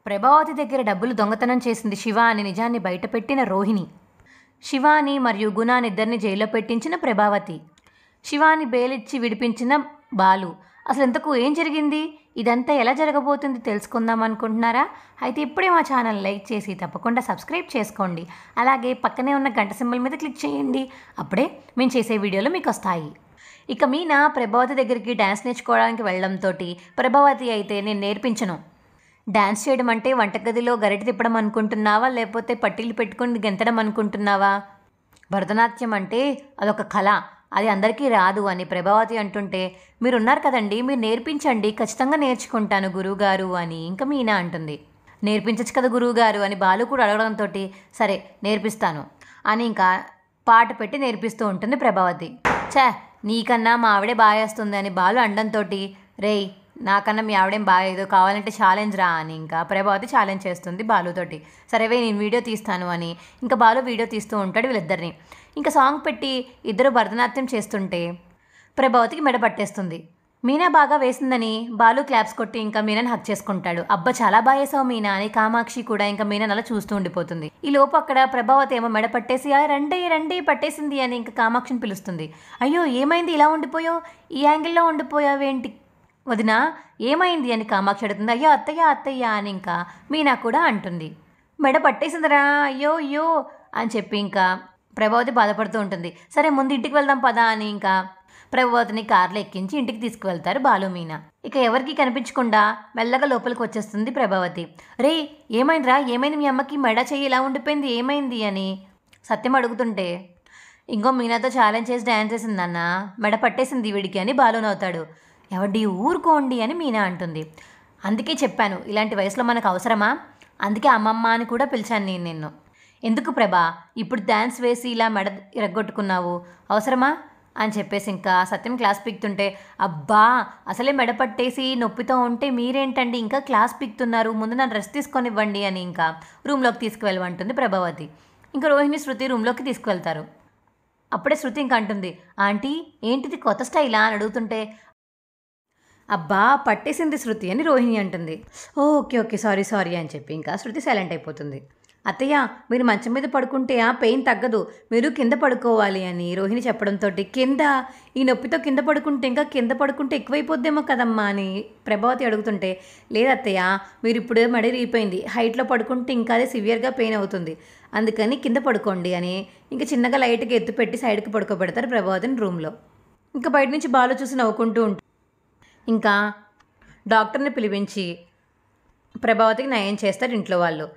ప్రభావతి దగ్గర డబ్బులు దొంగతనం చేసింది శివ అని నిజాన్ని బయటపెట్టిన రోహిణి. శివాని మరియు గుణానిద్దరిని జైల్లో పెట్టించిన ప్రభావతి. శివాని బెయిలిచ్చి విడిపించిన బాలు. అసలు ఇంతకు ఏం జరిగింది? ఇదంతా ఎలా జరగబోతుంది తెలుసుకుందాం అనుకుంటున్నారా? అయితే ఇప్పుడే మా ఛానల్ లైక్ చేసి తప్పకుండా సబ్స్క్రైబ్ చేసుకోండి. అలాగే పక్కనే ఉన్న గంట సింబల్ మీద క్లిక్ చేయండి. అప్పుడే మేము చేసే వీడియోలు మీకు వస్తాయి. ఇక మీనా ప్రభావతి దగ్గరికి డ్యాన్స్ నేర్చుకోవడానికి వెళ్ళడంతో ప్రభావతి అయితే నేను నేర్పించను, డ్యాన్స్ చేయడం అంటే వంటగదిలో గరిటె తిప్పడం అనుకుంటున్నావా, లేకపోతే పట్టీలు పెట్టుకుని గెంతడం అనుకుంటున్నావా? భరతనాట్యం అంటే అదొక కళ, అది అందరికీ రాదు అని ప్రభావతి అంటుంటే, మీరున్నారు కదండి, మీరు నేర్పించండి, ఖచ్చితంగా నేర్చుకుంటాను గురువుగారు అని ఇంకా మీనా అంటుంది. నేర్పించచ్చు కదా గురువుగారు అని బాలు కూడా అడగడంతో, సరే నేర్పిస్తాను అని ఇంకా పాట పెట్టి నేర్పిస్తూ ఉంటుంది ప్రభావతి. నీకన్నా మా ఆవిడే బాగా వేస్తుంది అని బాలు అండంతో, రేయ్ నాకన్నా మీ ఆవిడేం బాగాలేదు, కావాలంటే ఛాలెంజ్ రా అని ఇంకా ప్రభావతి ఛాలెంజ్ చేస్తుంది బాలుతోటి. సరేవే నేను వీడియో తీస్తాను అని ఇంకా బాలు వీడియో తీస్తూ ఉంటాడు వీళ్ళిద్దరిని. ఇంకా సాంగ్ పెట్టి ఇద్దరు భరతనాట్యం చేస్తుంటే ప్రభావతికి మెడ పట్టేస్తుంది. మీనా బాగా వేసిందని బాలు క్లాప్స్ కొట్టి ఇంకా మీనాని హక్ చేసుకుంటాడు. అబ్బా చాలా బాగా వేసావు మీనా అని కామాక్షి కూడా ఇంకా మీనాని అలా చూస్తూ ఉండిపోతుంది. ఈ లోపు అక్కడ ప్రభావతి ఏమో మెడ పట్టేసి రండి రండి పట్టేసింది అని ఇంకా కామాక్షిని పిలుస్తుంది. అయ్యో ఏమైంది, ఇలా ఉండిపోయావు, ఈ యాంగిల్లో ఉండిపోయావేంటి వదినా, ఏమైంది అని కామాక్షి అడుగుతుంది. అయ్యో అత్తయ్య అత్తయ్య అని ఇంకా మీనా కూడా అంటుంది. మెడ పట్టేసిందిరా అయ్యో అయ్యో అని చెప్పి ఇంకా ప్రభావతి బాధపడుతూ ఉంటుంది. సరే ముందు ఇంటికి వెళ్దాం పదా అని ఇంకా ప్రభావతిని కార్లో ఎక్కించి ఇంటికి తీసుకువెళ్తారు బాలు మీనా. ఇక ఎవరికి కనిపించకుండా మెల్లగా లోపలికి వచ్చేస్తుంది ప్రభావతి. రే ఏమైందిరా, ఏమైంది మీ అమ్మకి, మెడ చెయ్యి ఇలా ఉండిపోయింది, ఏమైంది అని సత్యం అడుగుతుంటే, ఇంకో మీనాతో ఛాలెంజ్ చేసి డ్యాన్స్ చేసిందన్న, మెడ పట్టేసింది వీడికి అని బాలు నవ్వుతాడు. ఎవడి ఊరుకోండి అని మీనా అంటుంది. అందుకే చెప్పాను ఇలాంటి వయసులో మనకు అవసరమా, అందుకే అమ్మమ్మ అని కూడా పిలిచాను నేను నిన్ను. ఎందుకు ప్రభా ఇప్పుడు డ్యాన్స్ వేసి ఇలా మెడ ఇరగొట్టుకున్నావు, అవసరమా అని చెప్పేసి ఇంకా సత్యం క్లాస్ పీక్తుంటే, అబ్బా అసలే మెడ పట్టేసి నొప్పితో ఉంటే మీరేంటండి ఇంకా క్లాస్ పీక్తున్నారు, ముందు నన్ను రెస్ట్ తీసుకొని ఇవ్వండి అని ఇంకా రూమ్లోకి తీసుకువెళ్ళమంటుంది ప్రభావతి. ఇంకా రోహిణి శృతి రూమ్లోకి తీసుకువెళ్తారు. అప్పుడే శృతి ఇంకా అంటుంది, ఆంటీ ఏంటిది కొత్త స్టైలా అని అడుగుతుంటే, అబ్బా పట్టేసింది శృతి అని రోహిణి అంటుంది. ఓకే ఓకే సారీ సారీ అని చెప్పి ఇంకా శృతి సైలెంట్ అయిపోతుంది. అత్తయ్య మీరు మంచం మీద పడుకుంటే ఆ పెయిన్ తగ్గదు, మీరు కింద పడుకోవాలి అని రోహిణి చెప్పడంతో, కింద ఈ నొప్పితో కింద పడుకుంటే ఇంకా కింద పడుకుంటే ఎక్కువైపోద్దేమో కదమ్మా అని ప్రభావతి అడుగుతుంటే, లేదు అత్తయ్య మీరు ఇప్పుడు మెడ రీపోయింది, హైట్లో పడుకుంటే ఇంకా అదే సివియర్గా పెయిన్ అవుతుంది, అందుకని కింద పడుకోండి అని ఇంకా చిన్నగా లైట్గా ఎత్తు పెట్టి సైడ్కి పడుకోబెడతారు ప్రభావతిని రూమ్లో. ఇంకా బయట నుంచి బాలు చూసి నవ్వుకుంటూ ఉంటుంది. ఇంకా డాక్టర్ని పిలిపించి ప్రభావతికి నయం చేస్తారు ఇంట్లో వాళ్ళు.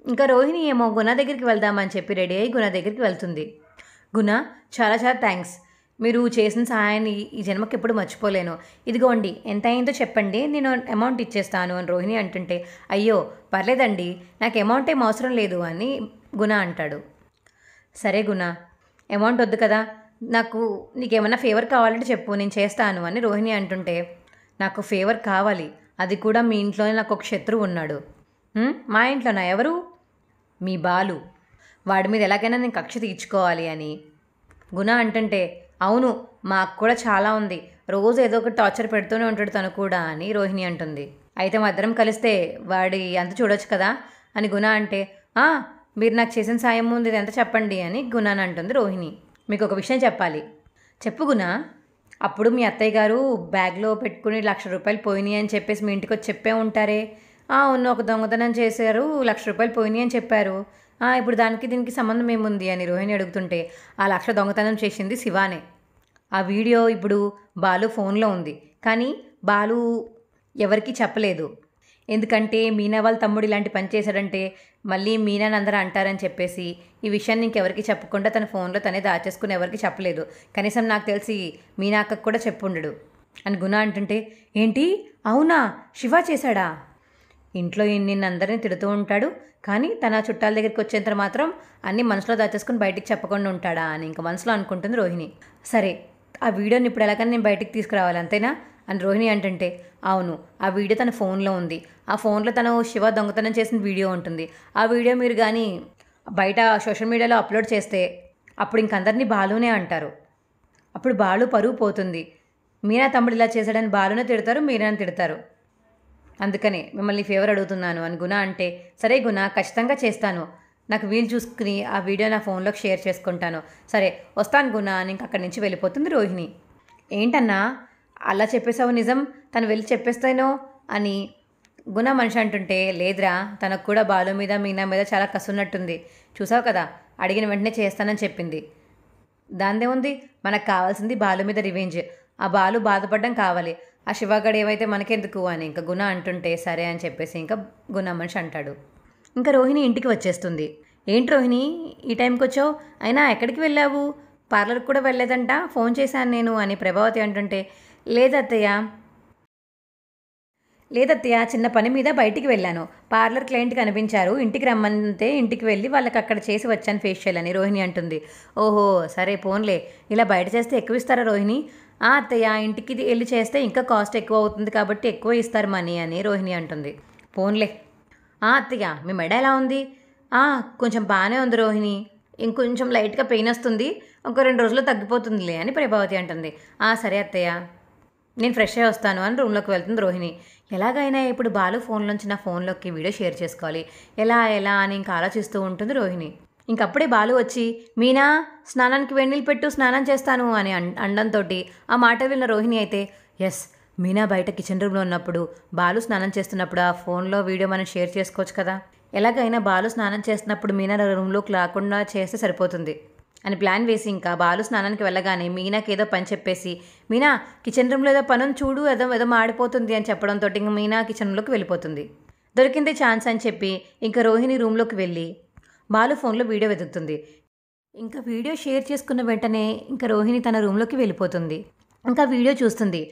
ఇంకా రోహిణి ఏమో గుణ దగ్గరికి వెళ్దామని చెప్పి రెడీ అయ్యి గుణ దగ్గరికి వెళ్తుంది. గుణ చాలా చాలా థ్యాంక్స్, మీరు చేసిన సహాయాన్ని ఈ జన్మకి ఎప్పుడు మర్చిపోలేను, ఇదిగోండి ఎంత అయిందో చెప్పండి నేను అమౌంట్ ఇచ్చేస్తాను అని రోహిణి అంటుంటే, అయ్యో పర్లేదండి నాకు అమౌంట్ ఏం అవసరం లేదు అని గుణ అంటాడు. సరే గుణ అమౌంట్ వద్దు కదా, నీకేమన్నా ఫేవర్ కావాలంటే చెప్పు నేను చేస్తాను అని రోహిణి అంటుంటే, నాకు ఫేవర్ కావాలి, అది కూడా మీ ఇంట్లోనే నాకు ఒక శత్రువు ఉన్నాడు. మా ఇంట్లోనా, ఎవరు? మీ బాలు, వాడి మీద ఎలాగైనా నేను కక్ష తీర్చుకోవాలి అని గుణ అంటుంటే, అవును మాకు కూడా చాలా ఉంది, రోజు ఏదో ఒక టార్చర్ పెడుతూనే ఉంటాడు తను కూడా అని రోహిణి అంటుంది. అయితే మా ఇద్దరం కలిస్తే వాడి అంత చూడొచ్చు కదా అని గుణ అంటే, మీరు నాకు చేసిన సాయం ముందు ఇది ఎంత చెప్పండి అని గుణ అని అంటుంది రోహిణి. మీకు ఒక విషయం చెప్పాలి. చెప్పు గుణ. అప్పుడు మీ అత్తయ్య గారు బ్యాగ్లో పెట్టుకుని 1,00,000 రూపాయలు పోయినాయి అని చెప్పేసి మీ ఇంటికి వచ్చి చెప్పే ఉంటారే. అవును ఒక దొంగతనం చేశారు, 1,00,000 రూపాయలు పోయినాయి అని చెప్పారు, ఇప్పుడు దానికి దీనికి సంబంధం ఏముంది అని రోహిణి అడుగుతుంటే, ఆ 1,00,000 దొంగతనం చేసింది శివానే. ఆ వీడియో ఇప్పుడు బాలు ఫోన్లో ఉంది, కానీ బాలు ఎవరికీ చెప్పలేదు, ఎందుకంటే మీనా వాళ్ళ తమ్ముడు ఇలాంటి పని చేశాడంటే మళ్ళీ మీనాని అందరూ అంటారని చెప్పేసి ఈ విషయాన్ని ఇంకెవరికి చెప్పకుండా తన ఫోన్లో తనే దాచేసుకుని ఎవరికి చెప్పలేదు, కనీసం నాకు తెలిసి మీనా అక్కకు కూడా చెప్పుండడు అని గుణ అంటుంటే, ఏంటి అవునా శివ చేశాడా? ఇంట్లో నిన్నందరినీ తిడుతూ ఉంటాడు, కానీ తన చుట్టాల దగ్గరికి వచ్చేంత మాత్రం అన్నీ మనసులో దాచేసుకుని బయటికి చెప్పకుండా ఉంటాడా అని ఇంకా మనసులో అనుకుంటుంది రోహిణి. సరే ఆ వీడియోని ఇప్పుడు ఎలాగైనా నేను బయటికి తీసుకురావాలి అంతేనా అని రోహిణి అంటుంటే, అవును ఆ వీడియో తన ఫోన్లో ఉంది, ఆ ఫోన్లో తను శివ దొంగతనం చేసిన వీడియో ఉంటుంది, ఆ వీడియో మీరు కానీ బయట సోషల్ మీడియాలో అప్లోడ్ చేస్తే అప్పుడు ఇంకందరినీ బాలునే అంటారు, అప్పుడు బాలు పరువు పోతుంది, మీనా తమ్ముడు ఇలా చేశాడని బాలునే తిడతారు, మీనాని తిడతారు, అందుకనే మిమ్మల్ని ఫేవర్ అడుగుతున్నాను అని గుణ అంటే, సరే గుణ ఖచ్చితంగా చేస్తాను, నాకు వీలు చూసుకుని ఆ వీడియో నా ఫోన్లోకి షేర్ చేసుకుంటాను, సరే వస్తాను గుణ అని ఇంక అక్కడి నుంచి వెళ్ళిపోతుంది రోహిణి. ఏంటన్నా అలా చెప్పేసావు, నిజం తను వెళ్ళి చెప్పేస్తానో అని గుణ మనిషి అంటుంటే, లేదురా తనకు కూడా బాలు మీద మీనా మీద చాలా కసున్నట్టుంది, చూసావు కదా అడిగిన వెంటనే చేస్తానని చెప్పింది, దాందే ఉంది, మనకు కావాల్సింది బాలు మీద రివెంజ్, ఆ బాలు బాధపడడం కావాలి, ఆ శివగాడు ఏమైతే మనకెందుకు అని ఇంకా గుణ అంటుంటే సరే అని చెప్పేసి ఇంకా గుణ మనిషి అంటాడు. ఇంకా రోహిణి ఇంటికి వచ్చేస్తుంది. ఏంటి రోహిణి ఈ టైంకి వచ్చావు, అయినా ఎక్కడికి వెళ్ళావు, పార్లర్కి కూడా వెళ్ళలేదంట, ఫోన్ చేశాను నేను అని ప్రభావతి అంటుంటే, లేదత్తయ్య చిన్న పని మీద బయటికి వెళ్ళాను, పార్లర్ క్లయింట్ కనిపించారు, ఇంటికి రమ్మంటే ఇంటికి వెళ్ళి వాళ్ళకి అక్కడ చేసి వచ్చాను ఫేషియల్ అని రోహిణి అంటుంది. ఓహో సరే పోన్లే, ఇలా బయట చేస్తే ఎక్కువ ఇస్తారా రోహిణి, అత్తయ్య ఇంటికి వెళ్ళి చేస్తే ఇంకా కాస్ట్ ఎక్కువ అవుతుంది కాబట్టి ఎక్కువ ఇస్తారు మనీ అని రోహిణి అంటుంది. పోన్లే. అత్తయ్య మీ మెడ ఎలా ఉంది, కొంచెం బాగానే ఉంది రోహిణి, ఇంకొంచెం లైట్గా పెయిన్ వస్తుంది, ఒక 2 రోజుల్లో తగ్గిపోతుందిలే అని ప్రభావతి అంటుంది. సరే అత్తయ్య నేను ఫ్రెష్ అయ్యి వస్తాను అని రూమ్లోకి వెళ్తుంది రోహిణి. ఎలాగైనా ఇప్పుడు బాలు ఫోన్లోంచి నా ఫోన్లోకి వీడియో షేర్ చేసుకోవాలి, ఎలా అని ఇంకా ఆలోచిస్తూ ఉంటుంది రోహిణి. ఇంకప్పుడే బాలు వచ్చి, మీనా స్నానానికి వెన్నీళ్ళు పెట్టు, స్నానం చేస్తాను అని అండంతో ఆ మాట విన్న రోహిణి అయితే, ఎస్ మీనా బయట కిచెన్ రూమ్లో ఉన్నప్పుడు బాలు స్నానం చేస్తున్నప్పుడు ఆ ఫోన్లో వీడియో మనం షేర్ చేసుకోవచ్చు కదా, ఎలాగైనా బాలు స్నానం చేస్తున్నప్పుడు మీనా రూమ్లోకి రాకుండా చేస్తే సరిపోతుంది అని ప్లాన్ వేసి ఇంకా బాలు స్నానానికి వెళ్ళగానే మీనాకి ఏదో పని చెప్పేసి, మీనా కిచెన్ రూమ్లో ఏదో పనుని చూడు, ఏదో మాడిపోతుంది అని చెప్పడంతో ఇంక మీనా కిచెన్ రూమ్లోకి వెళ్ళిపోతుంది. దొరికిందే ఛాన్స్ అని చెప్పి ఇంకా రోహిణి రూమ్లోకి వెళ్ళి బాలు ఫోన్లో వీడియో వెతుకుతుంది. ఇంకా వీడియో షేర్ చేసుకున్న వెంటనే ఇంకా రోహిణి తన రూమ్లోకి వెళ్ళిపోతుంది. ఇంకా వీడియో చూస్తుంది.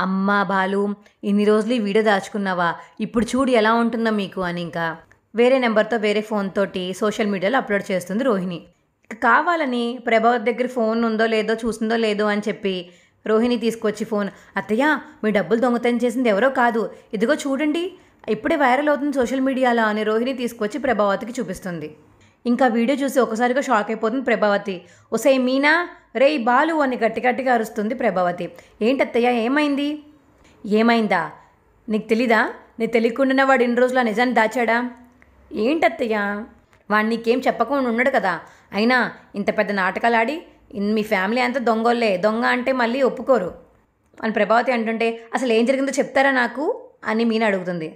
అమ్మ బాలు ఇన్ని రోజులు ఈ వీడియో దాచుకున్నావా, ఇప్పుడు చూడు ఎలా ఉంటుందో మీకు అని ఇంకా వేరే నెంబర్తో వేరే ఫోన్ తోటి సోషల్ మీడియాలో అప్లోడ్ చేస్తుంది రోహిణి. కావాలని ప్రభావత్ దగ్గర ఫోన్ ఉందో లేదో చూసిందో లేదో అని చెప్పి రోహిణి తీసుకొచ్చి ఫోన్, అత్తయ్య మీ డబ్బులు దొంగతనం చేసింది ఎవరో కాదు, ఇదిగో చూడండి ఇప్పుడే వైరల్ అవుతుంది సోషల్ మీడియాలో అని రోహిణి తీసుకొచ్చి ప్రభావతికి చూపిస్తుంది. ఇంకా వీడియో చూసి ఒకసారిగా షాక్ అయిపోతుంది ప్రభావతి. ఒసే మీనా రేయ్ బాలు అని గట్టిగా అరుస్తుంది ప్రభావతి. ఏంటత్తయ్య ఏమైంది, ఏమైందా నీకు తెలీదా, నీకు తెలియకుండా వాడు ఇన్ని రోజులు నిజాన్ని దాచాడా, ఏంటత్తయ్య వాడు నీకేం చెప్పకుండా ఉన్నాడు కదా, అయినా ఇంత పెద్ద నాటకాలు ఆడి మీ ఫ్యామిలీ అంతా దొంగోళ్ళే, దొంగ అంటే మళ్ళీ ఒప్పుకోరు అని ప్రభావతి అంటుంటే, అసలు ఏం జరిగిందో చెప్తారా నాకు అని మీనా అడుగుతుంది.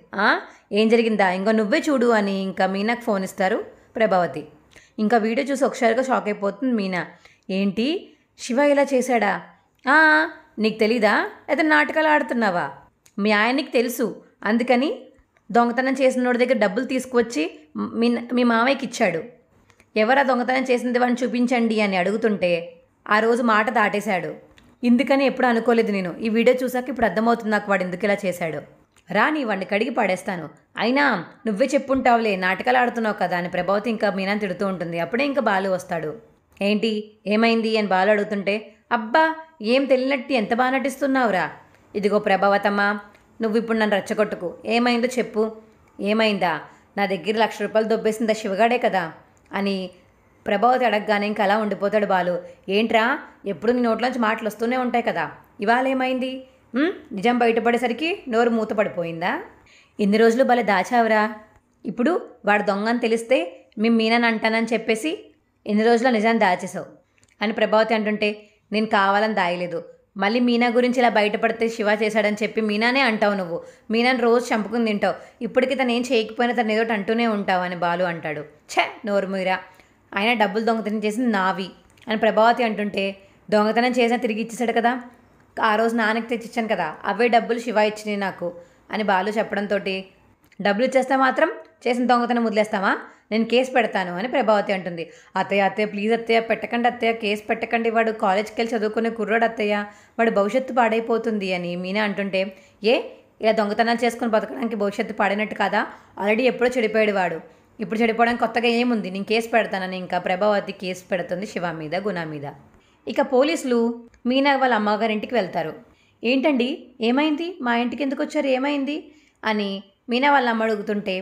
ఏం జరిగిందా, ఇంకో నువ్వే చూడు అని ఇంకా మీనాకు ఫోన్ ఇస్తారు ప్రభావతి. ఇంకా వీడియో చూసి ఒకసారిగా షాక్ అయిపోతుంది మీనా. ఏంటి శివ ఇలా చేశాడా, నీకు తెలీదా అయితే నాటకాలు ఆడుతున్నావా, మీ ఆయనకి తెలుసు అందుకని దొంగతనం చేసినోడి దగ్గర డబ్బులు తీసుకువచ్చి మీ మామయ్యకి ఇచ్చాడు, ఎవరా దొంగతనం చేసింది వాడిని చూపించండి అని అడుగుతుంటే ఆ రోజు మాట దాటేశాడు, ఇందుకని ఎప్పుడు అనుకోలేదు నేను, ఈ వీడియో చూసాక ఇప్పుడు అర్థమవుతుంది నాకు వాడు ఎందుకు ఇలా చేశాడు, నీ వాడిని కడిగి పడేస్తాను, అయినా నువ్వే చెప్పుంటావులే నాటకాలు ఆడుతున్నావు కదా అని ప్రభావతి ఇంకా మీనా తిడుతూ ఉంటుంది. అప్పుడే ఇంకా బాలు వస్తాడు. ఏంటి ఏమైంది అని బాలు అడుగుతుంటే, అబ్బా ఏం తెలియనట్టు ఎంత బాగా నటిస్తున్నావురా, ఇదిగో ప్రభావతమ్మ నువ్వు ఇప్పుడు నన్ను రెచ్చగొట్టుకు, ఏమైందో చెప్పు, ఏమైందా, నా దగ్గర ₹1,00,000 దొబ్బేసిందా శివగాడే కదా అని ప్రభావతి అడగగానే ఇంకా అలా ఉండిపోతాడు బాలు. ఏంట్రా ఎప్పుడు నీ నోట్లోంచి మాటలు వస్తూనే ఉంటాయి కదా, ఇవాళ ఏమైంది, నిజం బయటపడేసరికి నోరు మూతపడిపోయిందా, ఇన్ని రోజులు భలే దాచావురా, ఇప్పుడు వాడు దొంగ అని తెలిస్తే మీనని అంటానని చెప్పేసి ఇన్ని రోజులు నిజాన్ని దాచేసావు అని ప్రభావతి అంటుంటే, నేను కావాలని దాయలేదు, మళ్ళీ మీనా గురించి ఇలా బయటపడితే శివ చేశాడని చెప్పి మీనానే అంటావు, నువ్వు మీనాని రోజు చంపుకుని తింటావు, ఇప్పటికీ తను ఏం చేయకపోయినా తను ఏదోటి అంటూనే ఉంటావు అని బాలు అంటాడు. నోరు మీరా, ఆయన డబ్బులు దొంగతనం చేసింది నావి అని ప్రభావతి అంటుంటే, దొంగతనం చేసినా తిరిగి ఇచ్చేసాడు కదా, ఆ రోజు నాన్నకి తెచ్చిచ్చాను కదా అవే డబ్బులు శివ ఇచ్చినాయి నాకు అని బాలు చెప్పడంతో, డబ్బులు ఇచ్చేస్తే మాత్రం చేసిన దొంగతనం వదిలేస్తామా, నేను కేసు పెడతాను అని ప్రభావతి అంటుంది. అత్తయ్య ప్లీజ్ అత్తయ్య పెట్టకండి అత్తయ్య, కేసు పెట్టకండి, వాడు కాలేజ్కి వెళ్ళి చదువుకునే కుర్రాడు అత్తయ్య, వాడు భవిష్యత్తు పాడైపోతుంది అని మీనా అంటుంటే, ఇలా దొంగతనాలు చేసుకుని బతకడానికి భవిష్యత్తు పాడైనట్టు కాదా, ఆల్రెడీ ఎప్పుడో చెడిపోయాడు వాడు, ఇప్పుడు చెడిపోవడానికి కొత్తగా ఏముంది, నేను కేసు పెడతానని ఇంకా ప్రభావతి కేసు పెడుతుంది శివ మీద గుణ మీద. ఇక పోలీసులు మీనా వాళ్ళ అమ్మగారింటికి వెళ్తారు. ఏంటండి ఏమైంది, మా ఇంటికి ఎందుకు వచ్చారు, ఏమైంది అని మీనా వాళ్ళ అమ్మ అడుగుతుంటే,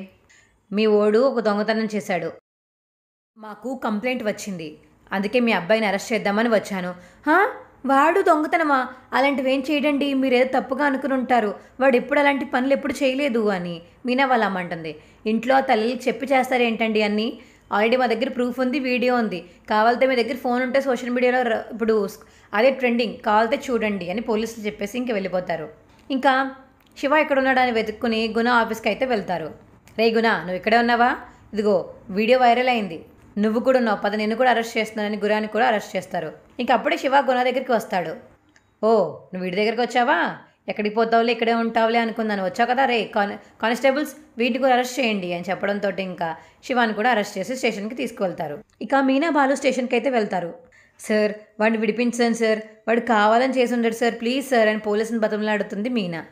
మీ ఓడు ఒక దొంగతనం చేశాడు, మాకు కంప్లైంట్ వచ్చింది, అందుకే మీ అబ్బాయిని అరెస్ట్ చేద్దామని వచ్చాను. వాడు దొంగతనమా? అలాంటివి ఏం చేయడండి, మీరేదో తప్పుగా అనుకుని ఉంటారు, వాడు ఎప్పుడు అలాంటి పనులు ఎప్పుడు చేయలేదు అని మీనా వాళ్ళ అమ్మ అంటుంది. ఇంట్లో తల్లికి చెప్పి చేస్తారేంటండి అన్నీ? ఆల్రెడీ మా దగ్గర ప్రూఫ్ ఉంది, వీడియో ఉంది. కావాలంటే మీ దగ్గర ఫోన్ ఉంటే సోషల్ మీడియాలో ఇప్పుడు అదే ట్రెండింగ్, కావాలంటే చూడండి అని పోలీసులు చెప్పేసి ఇంక వెళ్ళిపోతారు. ఇంకా శివ ఎక్కడున్నాడు అని వెతుక్కుని గుణ ఆఫీస్కి అయితే వెళ్తారు. రే గుణ, నువ్వు ఇక్కడే ఉన్నావా? ఇదిగో వీడియో వైరల్ అయింది, నువ్వు కూడా ఉన్నావు, పద నిన్ను కూడా అరెస్ట్ చేస్తున్నానని గురాన్ని కూడా అరెస్ట్ చేస్తారు. ఇంక అప్పుడే శివ గుణ దగ్గరికి వస్తాడు. ఓ, నువ్వు వీడి దగ్గరికి వచ్చావా? ఎక్కడికి పోతావులే, ఇక్కడే ఉంటావులే అనుకున్నాను, వచ్చావు కదా. రే కానిస్టేబుల్స్, వీటిని కూడా అరెస్ట్ చేయండి అని చెప్పడంతో ఇంకా శివాని కూడా అరెస్ట్ చేసి స్టేషన్కి తీసుకువెళ్తారు. ఇక మీనా బాలు స్టేషన్కి అయితే వెళ్తారు. సార్, వాడిని విడిపించాను సార్, వాడు కావాలని చేసి ఉండడు సార్, ప్లీజ్ సార్ అని పోలీసుని బతిమలాడుతుంది మీనా.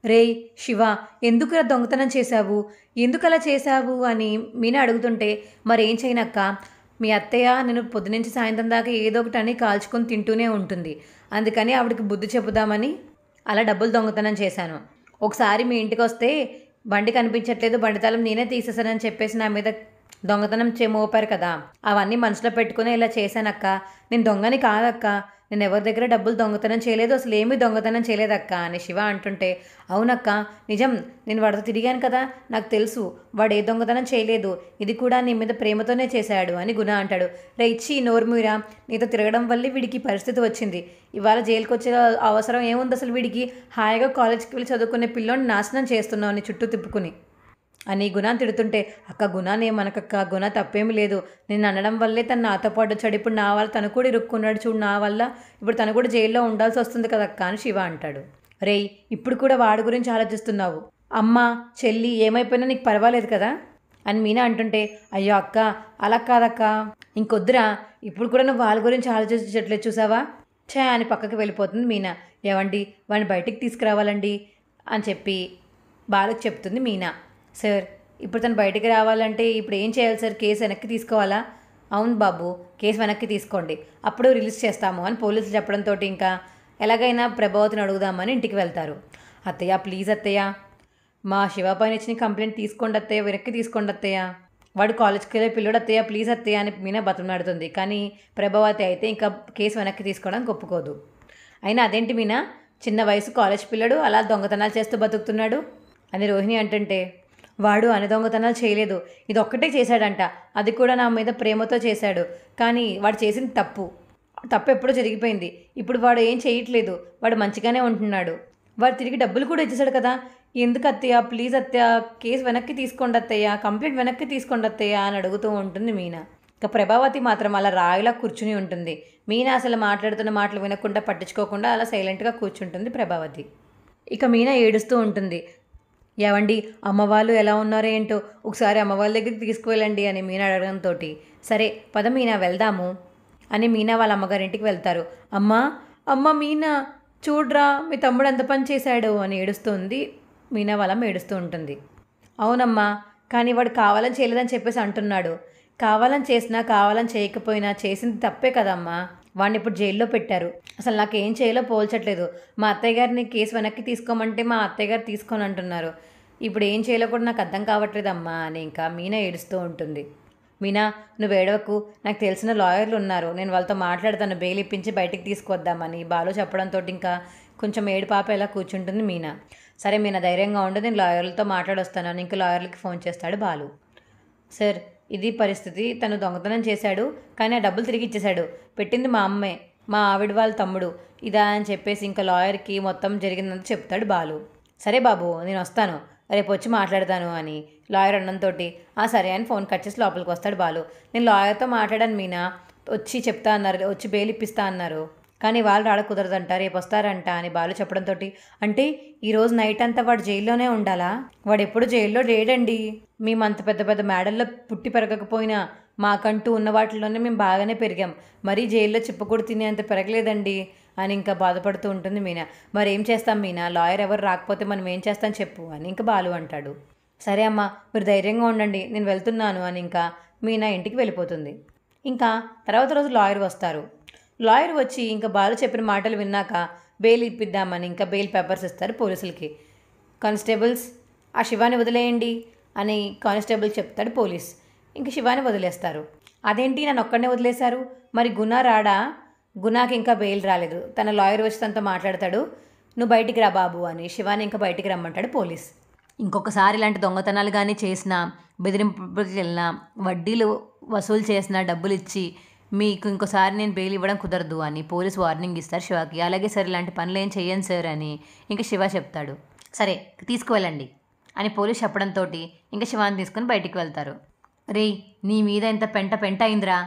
రే శివ, ఎందుకు దొంగతనం చేశావు, ఎందుకు అలా చేశావు అని మీనా అడుగుతుంటే, మరేం చేయనక్క, మీ అత్తయ్య నేను పొద్దునుంచి సాయంత్రం దాకా ఏదో ఒకటి అని కాల్చుకొని తింటూనే ఉంటుంది, అందుకని ఆవిడకి బుద్ధి చెప్పుదామని అలా డబ్బులు దొంగతనం చేశాను. ఒకసారి మీ ఇంటికి వస్తే బండి కనిపించట్లేదు, బండి తాళం నేనే తీసేసానని చెప్పేసి నా మీద దొంగతనం మోపారు కదా, అవన్నీ మనసులో పెట్టుకుని ఇలా చేశానక్క, నేను దొంగని కాదక్క, నేను ఎవరి దగ్గర డబ్బులు దొంగతనం చేయలేదు, అసలు ఏమీ దొంగతనం చేయలేదక్క అని శివ అంటుంటే, అవునక్క నిజం, నేను వాడితో తిరిగాను కదా, నాకు తెలుసు వాడు ఏ దొంగతనం చేయలేదు, ఇది కూడా నీ మీద ప్రేమతోనే చేశాడు అని గుణ అంటాడు. రే ఇచ్చి నోర్మూరా, నీతో తిరగడం వల్లే వీడికి పరిస్థితి వచ్చింది, ఇవాళ జైలుకి వచ్చే అవసరం ఏముంది అసలు వీడికి, హాయిగా కాలేజ్కి వెళ్ళి చదువుకునే పిల్లోని నాశనం చేస్తున్నావు అని చుట్టూ తిప్పుకుని అని గుణాన్ని తిడుతుంటే, అక్క గుణాన్ని ఏమనకక్క, గుణ తప్పేమీ లేదు, నేను అనడం వల్లే తను నాతో పాటు వచ్చాడు, ఇప్పుడు నా వల్ల తను కూడా ఇరుక్కున్నాడు చూడు, నా వల్ల ఇప్పుడు తను కూడా జైల్లో ఉండాల్సి వస్తుంది కదక్క అని శివ అంటాడు. రేయ్, ఇప్పుడు కూడా వాడి గురించి ఆలోచిస్తున్నావు, అమ్మ చెల్లి ఏమైపోయినా నీకు పర్వాలేదు కదా అని మీనా అంటుంటే, అయ్యో అక్క అలా కాదక్క, ఇంకొద్దురా, ఇప్పుడు కూడా నువ్వు వాళ్ళ గురించి ఆలోచించట్లేదు చూసావా ఛా అని పక్కకి వెళ్ళిపోతుంది మీనా. ఏవండి, వాడిని బయటికి తీసుకురావాలండి అని చెప్పి బాలకు చెప్తుంది మీనా. సార్, ఇప్పుడు తను బయటికి రావాలంటే ఇప్పుడు ఏం చేయాలి సార్, కేసు వెనక్కి తీసుకోవాలా? అవును బాబు, కేసు వెనక్కి తీసుకోండి, అప్పుడు రిలీజ్ చేస్తాము అని పోలీసులు చెప్పడంతో ఇంకా ఎలాగైనా ప్రభావతిని అడుగుదామని ఇంటికి వెళ్తారు. అత్తయ్య ప్లీజ్ అత్తయ్య, మా శివ పైన ఇచ్చిన కంప్లైంట్ తీసుకోండి అత్తయ్య, వెనక్కి తీసుకోండి అత్తయ్య, వాడు కాలేజ్కి వెళ్ళే పిల్లడు అత్తయ్య ప్లీజ్ అత్తయ్య అని మీనా బతిమలాడుతుంది. కానీ ప్రభావతి అయితే ఇంకా కేసు వెనక్కి తీసుకోవడానికి ఒప్పుకోదు. అయినా అదేంటి మీనా, చిన్న వయసు కాలేజ్ పిల్లడు అలా దొంగతనాలు చేస్తూ బతుకుతున్నాడు అని రోహిణి అంటుంటే, వాడు అని దొంగతనాలు చేయలేదు, ఇది ఒక్కటే చేశాడంట, అది కూడా నా మీద ప్రేమతో చేశాడు, కానీ వాడు చేసిన తప్పు ఎప్పుడో జరిగిపోయింది, ఇప్పుడు వాడు ఏం చేయట్లేదు, వాడు మంచిగానే ఉంటున్నాడు, వాడు తిరిగి డబ్బులు కూడా ఇచ్చేశాడు కదా, ఎందుకు అత్తయ్య ప్లీజ్ అత్తయ్య, కేసు వెనక్కి తీసుకోండి అత్తయ్య, కంప్లైంట్ వెనక్కి తీసుకోండి అత్తయ్య అని అడుగుతూ ఉంటుంది మీనా. ఇక ప్రభావతి మాత్రం అలా రాయిలా కూర్చుని ఉంటుంది. మీనా అసలు మాట్లాడుతున్న మాటలు వినకుండా పట్టించుకోకుండా అలా సైలెంట్గా కూర్చుంటుంది ప్రభావతి. ఇక మీనా ఏడుస్తూ ఉంటుంది. ఏవండి, అమ్మవాళ్ళు ఎలా ఉన్నారో ఏంటో, ఒకసారి అమ్మవాళ్ళ దగ్గరికి తీసుకువెళ్ళండి అని మీనా అడగడంతో, సరే పద మీనా వెళ్దాము అని మీనా వాళ్ళ అమ్మగారింటికి వెళ్తారు. అమ్మ మీనా చూడ్రా, మీ తమ్ముడు ఎంత పని చేశాడు అని ఏడుస్తుంది మీనా వాళ్ళమ్మ ఏడుస్తూ ఉంటుంది. అవునమ్మా, కానీ వాడు కావాలని చేయలేదని చెప్పేసి అంటున్నాడు, కావాలని చేసినా కావాలని చేయకపోయినా చేసింది తప్పే కదమ్మా, వాడిని ఇప్పుడు జైల్లో పెట్టారు, అసలు నాకు ఏం చేయాలో పోల్చట్లేదు, మా అత్తయ్య గారిని కేసు వెనక్కి తీసుకోమంటే మా అత్తయ్య గారు తీసుకొని అంటున్నారు, ఇప్పుడు ఏం చేయాలో కూడా నాకు అర్థం కావట్లేదమ్మా అని ఇంకా మీనా ఏడుస్తూ ఉంటుంది. మీనా నువ్వు ఏడవకు, నాకు తెలిసిన లాయర్లు ఉన్నారు, నేను వాళ్ళతో మాట్లాడతాను, బెయిల్ ఇప్పించి బయటికి తీసుకొద్దామని బాలు చెప్పడంతో ఇంకా కొంచెం ఏడుపాప ఎలా కూర్చుంటుంది మీనా. సరే మీనా ధైర్యంగా ఉండు, నేను లాయర్లతో మాట్లాడొస్తాను అని ఇంకా లాయర్లకి ఫోన్ చేస్తాడు బాలు. సార్, ఇది పరిస్థితి, తను దొంగతనం చేశాడు కానీ ఆ డబ్బులు తిరిగి ఇచ్చేశాడు, పెట్టింది మా అమ్మే, మా ఆవిడ వాళ్ళ తమ్ముడు, ఇదా అని చెప్పేసి ఇంకా లాయర్కి మొత్తం జరిగిందంతా చెప్తాడు బాలు. సరే బాబు నేను వస్తాను, రేపు వచ్చి మాట్లాడతాను అని లాయర్ అన్నంతో సరే అని ఫోన్ కట్ చేసి లోపలికి వస్తాడు బాలు. నేను లాయర్తో మాట్లాడాను మీనా, వచ్చి చెప్తా అన్నారు, వచ్చి బెయిల్ ఇప్పిస్తా అన్నారు, కానీ వాళ్ళు రాడ కుదరదంట, రేపు వస్తారంట అని బాలు చెప్పడంతో, అంటే ఈరోజు నైట్ అంతా వాడు జైల్లోనే ఉండాలా? వాడు ఎప్పుడు జైల్లో లేడండి, మేము అంత పెద్ద పెద్ద మేడల్లో పుట్టి పెరగకపోయినా మాకంటూ ఉన్న వాటిలోనే మేము బాగానే పెరిగాం, మరీ జైల్లో చిప్పకూడు తినేంత పెరగలేదండి అని ఇంకా బాధపడుతూ ఉంటుంది మీనా. మరి ఏం చేస్తాం మీనా, లాయర్ ఎవరు రాకపోతే మనం ఏం చేస్తాం చెప్పు అని ఇంకా బాలు అంటాడు. సరే అమ్మా మీరు ధైర్యంగా ఉండండి, నేను వెళ్తున్నాను అని ఇంకా మీనా ఇంటికి వెళ్ళిపోతుంది. ఇంకా తర్వాత రోజు లాయర్ వస్తారు. లాయర్ వచ్చి ఇంకా బాలు చెప్పిన మాటలు విన్నాక బెయిల్ ఇప్పిద్దామని ఇంకా బెయిల్ పేపర్స్ ఇస్తారు పోలీసులకి. కానిస్టేబుల్స్ ఆ శివాని వదిలేయండి అని కానిస్టేబుల్ చెప్తాడు పోలీస్. ఇంక శివాని వదిలేస్తారు. అదేంటి నన్ను ఒక్కడనే వదిలేశారు, మరి గుణ రాడా, గుణాకి ఇంకా బెయిల్ రాలేదు. తన లాయర్ వచ్చి తనతో మాట్లాడతాడు. నువ్వు బయటికి రా బాబు అని శివాని ఇంకా బయటికి రమ్మంటాడు పోలీస్. ఇంకొకసారి ఇలాంటి దొంగతనాలు కానీ చేసినా, బెదిరింపుకి వెళ్ళినా, వడ్డీలు వసూలు చేసినా డబ్బులు ఇచ్చి మీకు ఇంకోసారి నేను బెయిల్ ఇవ్వడం కుదరదు అని పోలీస్ వార్నింగ్ ఇస్తారు శివకి. అలాగే సార్ ఇలాంటి పనులు ఏం చెయ్యను సార్ అని ఇంకా శివ చెప్తాడు. సరే తీసుకువెళ్ళండి అని పోలీస్ చెప్పడంతో ఇంకా శివాని తీసుకుని బయటికి వెళ్తారు. రే నీ మీద ఎంత పెంట అయిందిరా,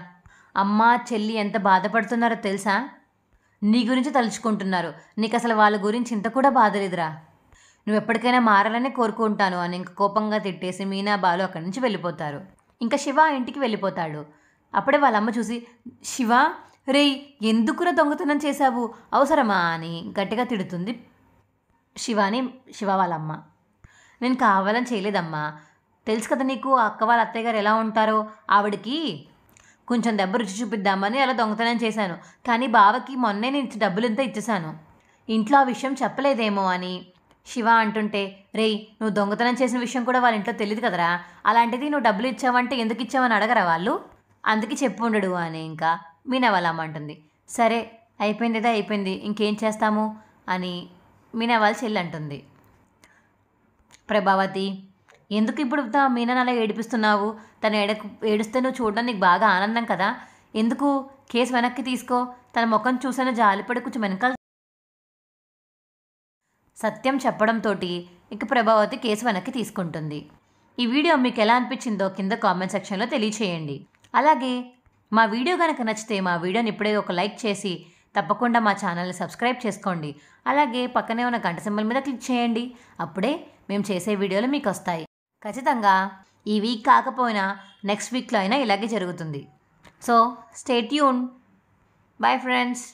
అమ్మ చెల్లి ఎంత బాధపడుతున్నారో తెలుసా, నీ గురించి తలుచుకుంటున్నారు, నీకు అసలు వాళ్ళ గురించి ఇంత కూడా బాధలేదురా, నువ్వు ఎప్పటికైనా మారాలని కోరుకుంటాను అని ఇంకా కోపంగా తిట్టేసి మీనా బాలు అక్కడి నుంచి వెళ్ళిపోతారు. ఇంకా శివ ఇంటికి వెళ్ళిపోతాడు. అప్పుడే వాళ్ళ అమ్మ చూసి, శివ రేయ్ ఎందుకురా దొంగతనం చేశావు, అవసరమా అని గట్టిగా తిడుతుంది శివ వాళ్ళ అమ్మ. నేను కావాలని చేయలేదమ్మా, తెలుసు కదా నీకు అక్క వాళ్ళ అత్తయ్య గారు ఎలా ఉంటారో, ఆవిడకి కొంచెం దెబ్బ రుచి చూపిద్దామని అలా దొంగతనం చేశాను, కానీ బావకి మొన్నే నేను డబ్బులు ఇంత ఇచ్చేశాను, ఇంట్లో ఆ విషయం చెప్పలేదేమో అని శివ అంటుంటే, రేయ్ నువ్వు దొంగతనం చేసిన విషయం కూడా వాళ్ళ ఇంట్లో తెలియదు కదరా, అలాంటిది నువ్వు డబ్బులు ఇచ్చావంటే ఎందుకు ఇచ్చావని అడగరా వాళ్ళు, అందుకే చెప్పు ఉండడు అని ఇంకా మీనా వాళ్ళ అమ్మ అంటుంది. సరే అయిపోయింది అయిపోయింది ఇంకేం చేస్తాము అని మీనా వాళ్ళ చెల్లి అంటుంది. ప్రభావతి ఎందుకు ఇప్పుడు మీనాని అలా ఏడిపిస్తున్నావు, తను ఏడుస్తే నువ్వు చూడడం నీకు బాగా ఆనందం కదా, ఎందుకు కేసు వెనక్కి తీసుకో, తన ముఖం చూసిన జాలిపడి కొంచెం వెనకాల సత్యం చెప్పడంతో ఇక ప్రభావతి కేసు వెనక్కి తీసుకుంటుంది. ఈ వీడియో మీకు ఎలా అనిపించిందో కింద కామెంట్ సెక్షన్లో తెలియచేయండి. అలాగే మా వీడియో కనుక నచ్చితే మా వీడియోని ఇప్పుడే ఒక లైక్ చేసి తప్పకుండా మా ఛానల్ని సబ్స్క్రైబ్ చేసుకోండి. అలాగే పక్కనే ఉన్న గంట సింబల్ మీద క్లిక్ చేయండి, అప్పుడే మేము చేసే వీడియోలు మీకు వస్తాయి. ఖచ్చితంగా ఈ వీక్ కాకపోయినా నెక్స్ట్ వీక్లో అయినా ఇలాగే జరుగుతుంది. So stay tune. Bye friends.